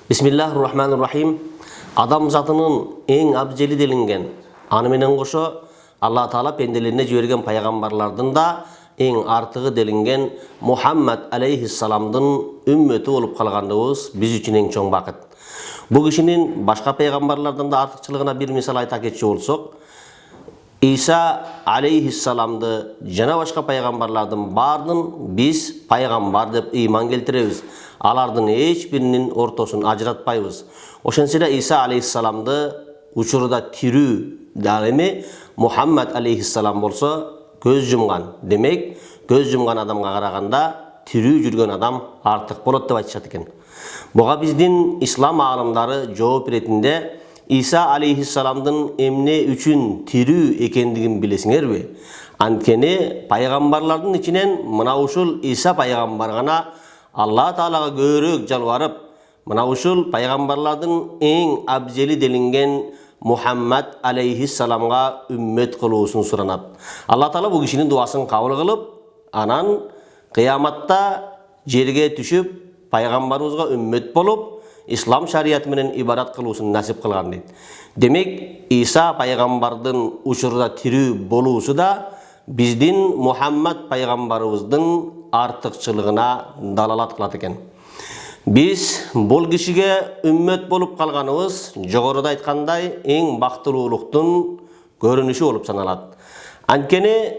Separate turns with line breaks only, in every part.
Бисмиллахир-рахманир-рахим. Адам затының ең абзели делінген. Аны менен қоша Алла Таала пенделеріне жіберген пайғамбарлардың да ең артығы делінген Мухаммад алейхиссаламдың үмметі болып қалғандығыз біз үшін ең чоң бақыт. Бұл кишинин башка пайгамбарлардан да артыкчылыгына бир мисал айта кетчү болсок, Иса алейхиссаламды жана башка пайгамбарлардын баардын біз пайгамбар деп ыйман келтиребиз. Алардын эч биринин ортосун ажыратпайбыз. Ошентсе Иса алейхиссаламды учурда тирүү да эми Мухаммад алейхиссалам болсо көз жумган. Демек, көз жумган адамга караганда тирүү жүргөн адам артык болот деп айтышат экен. Буга биздин ислам аалымдары жооп беретинде Иса алейхиссаламдын эмне үчүн тирүү экендигин билесиңерби? Анткени пайгамбарлардын ичинен мына ушул Иса пайгамбар гана Алла Таалага көбүрөөк жалбарып, мына ушул пайгамбарлардын эң абзели делинген Мухаммад алейхиссаламга үммет кылуусун суранат. Алла Таала бул кишинин дуасын кабыл кылып, анан кыяматта жерге түшүп, пайгамбарыбызга үммет болуп, ислам шариаты менен ибадат кылуусун насип кылган дейт. Демек, Иса пайгамбардын учурда тирүү болуусу да биздин Мухаммад пайгамбарыбыздын артыкчылыгына далалат кылат экен. Биз бул кишиге үммет болуп калганыбыз жогоруда айткандай эң бактылуулуктун көрүнүшү болуп саналат. Анткени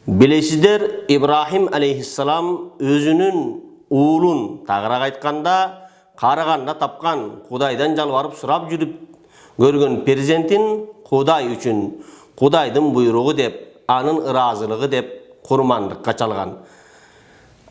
билесиздер, Ибрахим алейхиссалам өзүнүн уулун тагыраак айтканда караганда тапкан, Кудайдан жалбарып сурап жүрүп көргөн перзентин Кудай үчүн, Кудайдын буйругу деп, анын ыраазылыгы деп курмандыкка чалган.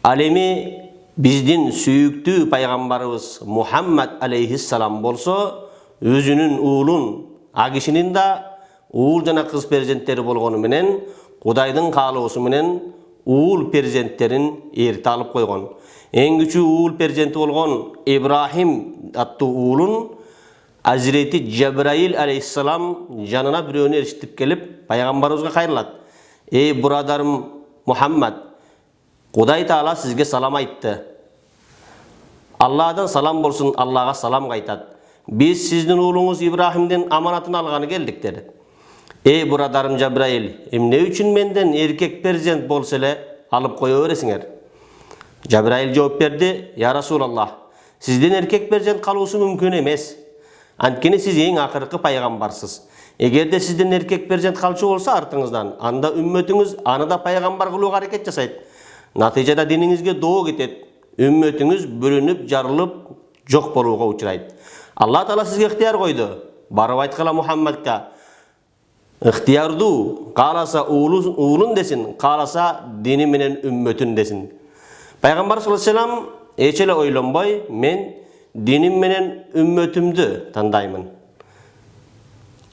Ал эми биздин сүйүктүү пайгамбарыбыз Мухаммад алейхиссалам болсо, өзүнүн уулун, а кишинин да уул жана кыз перзенттери болгону менен Кудайдын каалоосу менен уул перзенттерин эрте алып койгон. Эң күчүү уул перзенти болгон Ибрахим аттуу уулун Азирети Джабраил алейхиссалам жанына бирөөнү эрiştип келип, пайгамбарыбызга кайрылат. Эй бурадарым Мухаммад, Кудай Таала сизге салам айтты. Алладан салам болсун, Аллага салам кайтат. Биз сиздин уулуңуз Ибрахимдин аманатын алганы келдик деди. Эй бурадарым Джабраил, эмне үчүн менден эркек перзент болсо эле алып кое бересиңер? Джабраил жооп берди: Я Расулаллах, сизден эркек перзент калуусу мүмкүн эмес. Анткени сиз эң акыркы пайгамбарсыз. Эгерде сизден эркек перзент калчу болсо артыңыздан, анда үммөтүңүз аны да пайгамбар кылууга аракет жасайт. Натыйжада диниңизге доо кетет. Үммөтүңүз бөлүнүп, жарылып, жок болууга учурайт. Алла Таала сизге ыктыяр койду. Барып айткыла Мухаммадка. Ыктыярдуу, кааласа уулун десин, кааласа дини менен үммөтүн десин. Пайгамбар саллаллаху алейхи вассалам эч эле ойлонбой, мен диним менен үммөтүмдү тандаймын.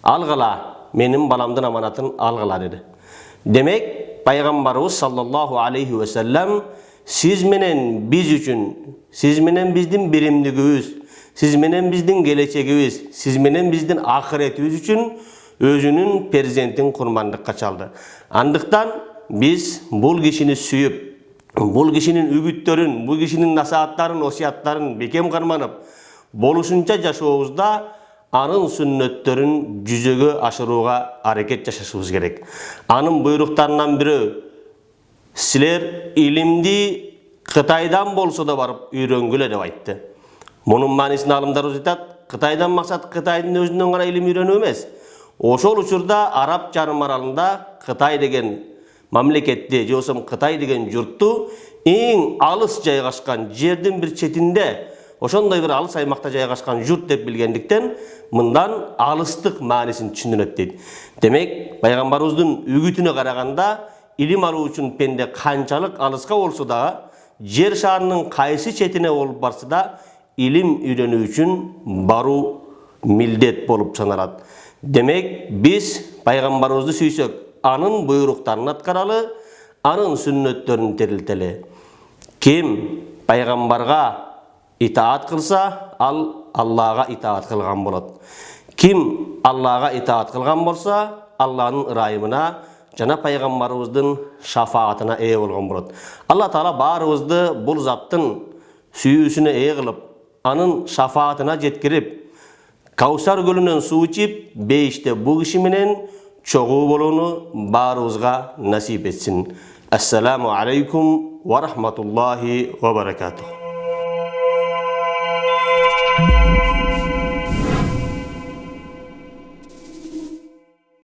Алгыла, менин баламдын аманатын алгыла деди. Демек, пайгамбарыбыз саллаллаху алейхи ва саллям сиз менен биз үчүн, сиз менен биздин биримдигибиз, сиз менен биздин келечегибиз, сиз менен биздин акыретибиз үчүн өзүнүн перзентин курмандыкка чалды. Андыктан биз бул кишини сүйүп, бул кишинин үгүттөрүн, бул кишинин насааттарын, осияттарын бекем карманып, болушунча жашообузда анын сүннөттөрүн жүзөгө ашырууга аракет жасашыбыз керек. Анын буйруктарынан бирөө, силер илимди Кытайдан болсо да барып үйрөнгүлө деп айтты. Мунун маанисин алымдарыбыз айтат, Кытайдан максат Кытайдын өзүнөн гана илим үйрөнүү эмес. Ошол учурда Араб жарым аралында Кытай деген мамлекетти, же болсо Кытай деген журтту эң алыс жайгашкан жердин бир четинде, ошондой бир алыс аймакта жайгашкан журт деп билгендиктен, мындан алыстык маанисин түшүнөт дейт. Демек, пайгамбарыбыздын үгүтүнө караганда, илим алуу үчүн пенде канчалык алыска болсо да, жер шарынын кайсы четине болуп барса да, илим үйрөнүү үчүн баруу милдет болуп саналат. Демек, биз пайгамбарыбызды сүйсөк, анын буйруктарын аткаралы, анын сүннөттөрүн терилтели. Ким пайгамбарга итаат кылса, ал Аллага итаат кылган болот. Ким Аллага итаат кылган болса, Алланын ырайымына жана пайгамбарыбыздын шафаатына ээ болгон болот. Алла Таала баарыбызды бул заттын сүйүүсүнө ээ кылып, anın şafaatına jetkirip, Kawsar gölünden su içip, beşte bu kişi menen çoğu bolunu barımızga nasip etsin. Esselamu aleykum ve rahmetullahi ve berekatuhu.